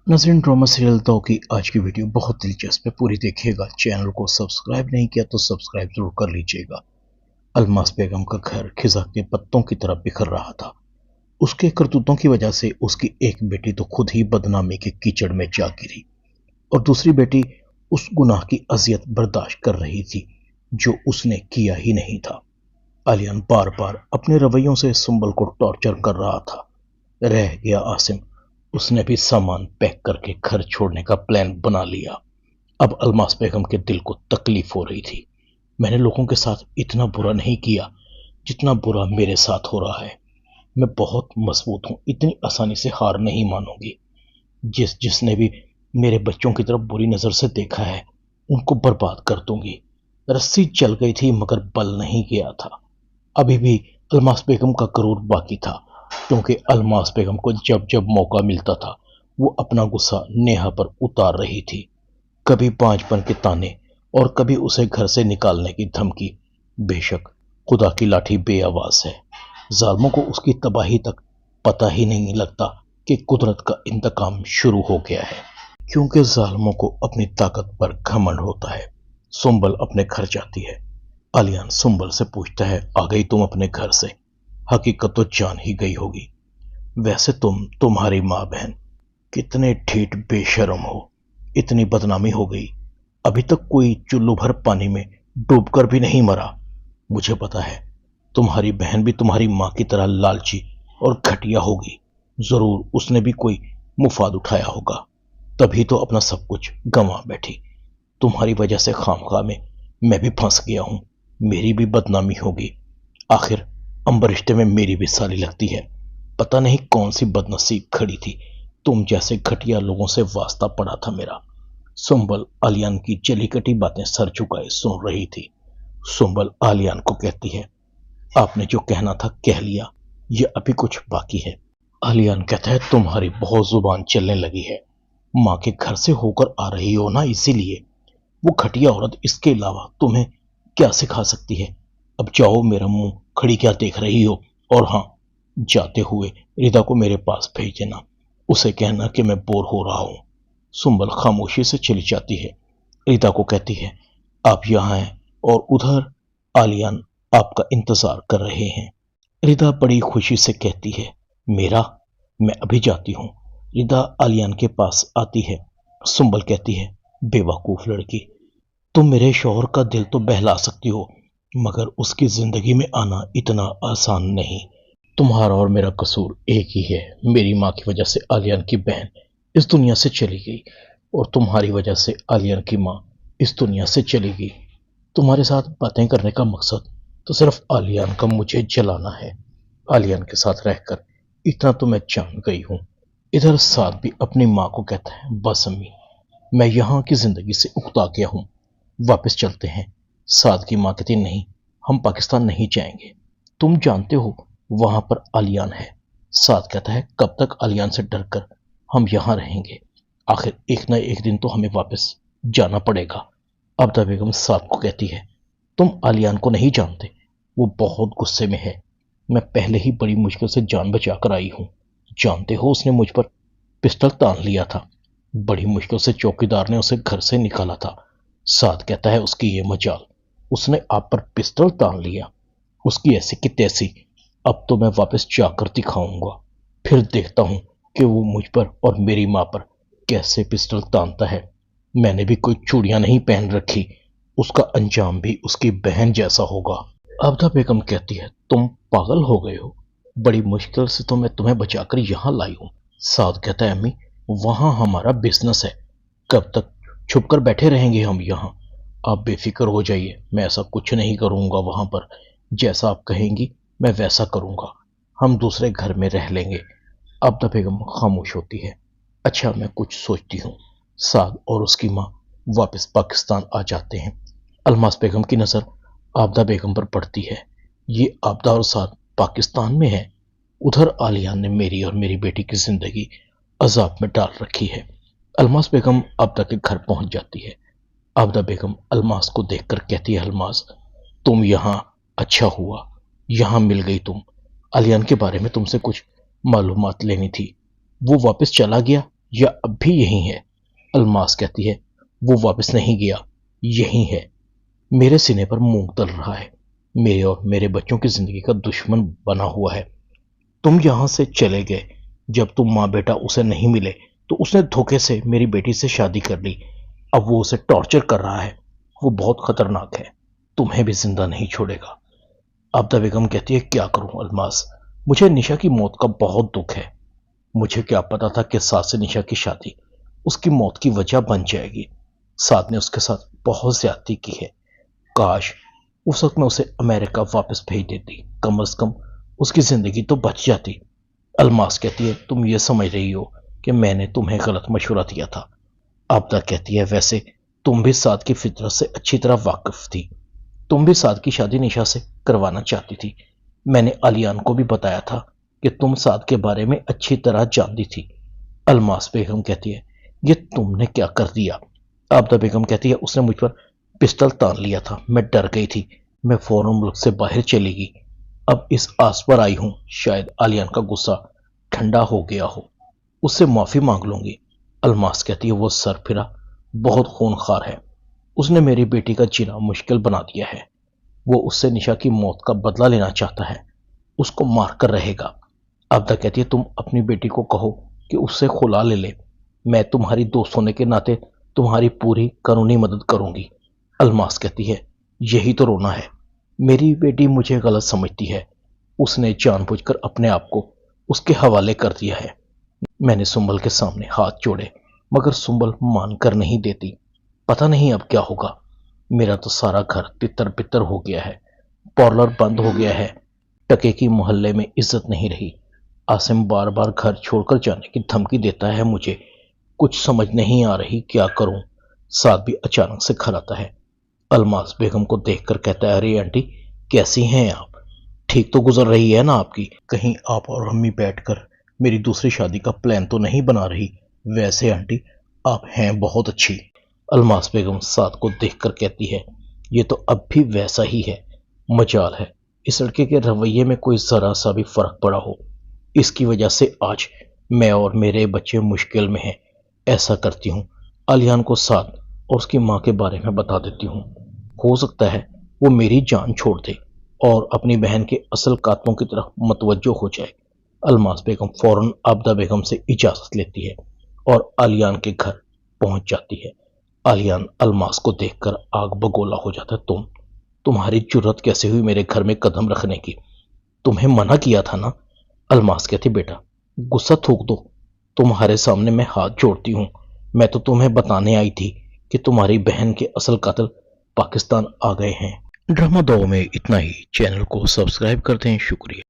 नाज़रीन, drama serial दो की आज की वीडियो बहुत दिलचस्प है, पूरी देखिएगा। चैनल को सब्सक्राइब नहीं किया तो सब्सक्राइब जरूर कर लीजिएगा। अलमास बेगम का घर खिजा के पत्तों की तरह बिखर रहा था। उसके करतूतों की वजह से उसकी एक बेटी तो खुद ही बदनामी के कीचड़ में जा गिरी और दूसरी बेटी उस गुनाह की अजियत बर्दाश्त कर रही थी जो उसने किया ही नहीं था। आलियान बार बार अपने रवैयों से सुंबल को टॉर्चर कर रहा था। रह गया आसिम, उसने भी सामान पैक करके घर छोड़ने का प्लान बना लिया। अब अलमास बेगम के दिल को तकलीफ हो रही थी। मैंने लोगों के साथ इतना बुरा नहीं किया जितना बुरा मेरे साथ हो रहा है। मैं बहुत मजबूत हूं, इतनी आसानी से हार नहीं मानूंगी। जिसने भी मेरे बच्चों की तरफ बुरी नजर से देखा है उनको बर्बाद कर दूंगी। रस्सी चल गई थी मगर बल नहीं गया था। अभी भी अलमास बेगम का करूर बाकी था, क्योंकि अलमास बेगम को जब जब मौका मिलता था वो अपना गुस्सा नेहा पर उतार रही थी। कभी बांझपन के ताने और कभी उसे घर से निकालने की धमकी। बेशक खुदा की लाठी बेआवाज है, जालिमों को उसकी तबाही तक पता ही नहीं लगता कि कुदरत का इंतकाम शुरू हो गया है, क्योंकि जालिमों को अपनी ताकत पर घमंड होता है। सुंबल अपने घर जाती है। आलियान सुंबल से पूछता है, आ गई तुम अपने घर से? हकीकत तो जान ही गई होगी। वैसे तुम्हारी माँ बहन कितने ठीठ बेशर्म हो, इतनी बदनामी हो गई। अभी तक कोई चुल्लू भर पानी में डूबकर भी नहीं मरा। मुझे पता है तुम्हारी बहन भी तुम्हारी माँ की तरह लालची और घटिया होगी। जरूर उसने भी कोई मुफाद उठाया होगा, तभी तो अपना सब कुछ गंवा बैठी। तुम्हारी वजह से खामखा में मैं भी फंस गया हूं। मेरी भी बदनामी होगी। आखिर अंबर रिश्ते में मेरी भी साली लगती है। पता नहीं कौन सी बदनसीब खड़ी थी, तुम जैसे घटिया लोगों से वास्ता पड़ा था मेरा। सुंबल आलियान की चली कटी बातें सर झुकाए सुन रही थी। सुंबल आलियान को कहती है, आपने जो कहना था कह लिया, ये अभी कुछ बाकी है। आलियान कहता है, तुम्हारी बहुत जुबान चलने लगी है। माँ के घर से होकर आ रही हो ना, इसीलिए। वो घटिया औरत इसके अलावा तुम्हें क्या सिखा सकती है? अब जाओ, मेरा मुंह खड़ी क्या देख रही हो? और हाँ, जाते हुए रिदा को मेरे पास भेज देना। उसे कहना कि मैं बोर हो रहा हूं। सुंबल खामोशी से चली जाती है। रिदा को कहती है, आप यहाँ हैं और उधर आलियान आपका इंतजार कर रहे हैं। रिदा बड़ी खुशी से कहती है, मेरा? मैं अभी जाती हूँ। रिदा आलियान के पास आती है। सुंबल कहती है, बेवकूफ लड़की, तुम मेरे शौहर का दिल तो बहला सकती हो, मगर उसकी जिंदगी में आना इतना आसान नहीं। तुम्हारा और मेरा कसूर एक ही है। मेरी माँ की वजह से आलियान की बहन इस दुनिया से चली गई और तुम्हारी वजह से आलियान की माँ इस दुनिया से चली गई। तुम्हारे साथ बातें करने का मकसद तो सिर्फ आलियान का मुझे जलाना है। आलियान के साथ रहकर इतना तो मैं जान गई हूँ। इधर साथ भी अपनी माँ को कहता है, बस अम्मी, मैं यहाँ की जिंदगी से उकता गया हूँ, वापस चलते हैं। साद की माँ कहती, नहीं, हम पाकिस्तान नहीं जाएंगे। तुम जानते हो वहां पर आलियान है। साद कहता है, कब तक आलियान से डरकर हम यहाँ रहेंगे? आखिर एक न एक दिन तो हमें वापस जाना पड़ेगा। अब्दा बेगम साद को कहती है, तुम आलियान को नहीं जानते, वो बहुत गुस्से में है। मैं पहले ही बड़ी मुश्किल से जान बचा कर आई हूँ। जानते हो उसने मुझ पर पिस्टल तान लिया था। बड़ी मुश्किल से चौकीदार ने उसे घर से निकाला था। साद कहता है, उसकी ये मजाल, उसने आप पर पिस्टल तान लिया। उसकी ऐसी की तैसी। अब तो मैं वापस जाकर दिखाऊंगा, फिर देखता हूं कि वो मुझ पर और मेरी माँ पर कैसे पिस्टल तानता है। मैंने भी कोई चूड़ियां नहीं पहन रखी, उसका अंजाम भी उसकी बहन जैसा होगा। अब्दा बेगम कहती है, तुम पागल हो गए हो? बड़ी मुश्किल से तो मैं तुम्हें बचाकर यहाँ लाई हूँ। साद कहता है, अम्मी, वहां हमारा बिजनेस है, कब तक छुप कर बैठे रहेंगे हम यहाँ? आप बेफिक्र हो जाइए, मैं ऐसा कुछ नहीं करूंगा। वहां पर जैसा आप कहेंगी मैं वैसा करूंगा। हम दूसरे घर में रह लेंगे। अब्दा बेगम खामोश होती है। अच्छा, मैं कुछ सोचती हूँ। साद और उसकी माँ वापस पाकिस्तान आ जाते हैं। अलमास बेगम की नजर आबदा बेगम पर पड़ती है। ये आबदा और साद पाकिस्तान में है। उधर आलियान ने मेरी और मेरी बेटी की जिंदगी अजाब में डाल रखी है। अलमास बेगम आबदा के घर पहुंच जाती है। आबदा बेगम अलमास को देखकर कहती है, अलमास, तुम यहाँ, अच्छा हुआ यहाँ मिल गई तुम। आलियान के बारे में तुमसे कुछ मालूमात लेनी थी। वो वापस चला गया یا اب بھی یہی ہے؟ الماس کہتی ہے وہ واپس نہیں گیا، یہی ہے، میرے سینے پر مونگ تل رہا ہے، میرے اور میرے بچوں کی زندگی کا دشمن بنا ہوا ہے۔ تم یہاں سے چلے گئے، جب تم ماں بیٹا اسے نہیں ملے تو اس نے دھوکے سے میری بیٹی سے شادی کر لی، اب وہ اسے ٹارچر کر رہا ہے، وہ بہت خطرناک ہے، تمہیں بھی زندہ نہیں چھوڑے گا۔ عابدہ بیگم کہتی ہے کیا کروں الماس، مجھے نشا کی موت کا بہت دکھ ہے، مجھے کیا پتا تھا کہ سعد سے نشا کی شادی اس کی موت کی وجہ بن جائے گی، سعد نے اس کے ساتھ بہت زیادتی کی ہے، کاش اس وقت میں اسے امریکہ واپس بھیج دیتی، کم از کم اس کی زندگی تو بچ جاتی۔ الماس کہتی ہے تم یہ سمجھ رہی ہو کہ میں نے تمہیں غلط مشورہ دیا تھا؟ عابدہ کہتی ہے ویسے تم بھی سعد کی فطرت سے اچھی طرح واقف تھی، تم بھی سعد کی شادی نشا سے کروانا چاہتی تھی، میں نے علیان کو بھی بتایا تھا کہ تم سعد کے بارے میں اچھی طرح جانتی تھی۔ الماس بیگم کہتی ہے یہ تم نے کیا کر دیا؟ عابدہ بیگم کہتی ہے اس نے مجھ پر پسٹل تان لیا تھا، میں ڈر گئی تھی، میں فوراً ملک سے باہر چلی گئی، اب اس آس پر آئی ہوں شاید علیان کا غصہ ٹھنڈا ہو گیا ہو، اس سے معافی مانگ لوں گی۔ الماس کہتی ہے وہ سر پھرا، بہت خونخوار ہے، اس نے میری بیٹی کا جینا مشکل بنا دیا ہے، وہ اس سے نشا کی موت کا بدلہ لینا چاہتا ہے، اس کو مار کر رہے گا۔ عابدہ کہتی ہے تم اپنی بیٹی کو کہو کہ اس سے خلا لے لے، میں تمہاری دوست ہونے کے ناطے تمہاری پوری قانونی مدد کروں گی۔ الماس کہتی ہے یہی تو رونا ہے، میری بیٹی مجھے غلط سمجھتی ہے، اس نے جان بوجھ کر اپنے آپ کو اس کے حوالے کر دیا ہے۔ میں نے سنبل کے سامنے ہاتھ جوڑے مگر سنبل مان کر نہیں دیتی، پتہ نہیں اب کیا ہوگا، میرا تو سارا گھر تتر بتر ہو گیا ہے، پارلر بند ہو گیا ہے، ٹکے کی محلے میں عزت نہیں رہی، عاصم بار بار گھر چھوڑ کر جانے کی دھمکی دیتا ہے، مجھے کچھ سمجھ نہیں آ رہی کیا کروں۔ سعد بھی اچانک سے گھر آتا ہے، الماس بیگم کو دیکھ کر کہتا ہے ارے آنٹی کیسی ہیں آپ، ٹھیک تو گزر رہی ہے نا آپ کی، کہیں آپ اور امی بیٹھ کر میری دوسری شادی کا پلان تو نہیں بنا رہی؟ ویسے آنٹی آپ ہیں بہت اچھی۔ الماس بیگم سعد کو دیکھ کر کہتی ہے یہ تو اب بھی ویسا ہی ہے، مجال ہے اس لڑکے کے رویے میں کوئی ذرا سا بھی فرق پڑا ہو، اس کی وجہ سے آج میں اور میرے بچے مشکل میں ہیں، ایسا کرتی ہوں علیان کو سعد اور اس کی ماں کے بارے میں بتا دیتی ہوں، ہو سکتا ہے وہ میری جان چھوڑ دے اور اپنی بہن کے اصل قاتلوں کی طرف متوجہ ہو جائے۔ الماس بیگم فوراً عابدہ بیگم سے اجازت لیتی ہے اور علیان کے گھر پہنچ جاتی ہے۔ علیان الماس کو دیکھ کر آگ بگولا ہو جاتا ہے، تمہاری جرت کیسے ہوئی میرے گھر میں قدم رکھنے کی؟ تمہیں منع کیا تھا نا؟ الماس کہتی بیٹا غصہ تھوک دو، تمہارے سامنے میں ہاتھ جوڑتی ہوں، میں تو تمہیں بتانے آئی تھی کہ تمہاری بہن کے اصل قاتل پاکستان آ گئے ہیں۔ ڈرامہ 2 میں اتنا ہی، چینل کو سبسکرائب کر دیں، شکریہ۔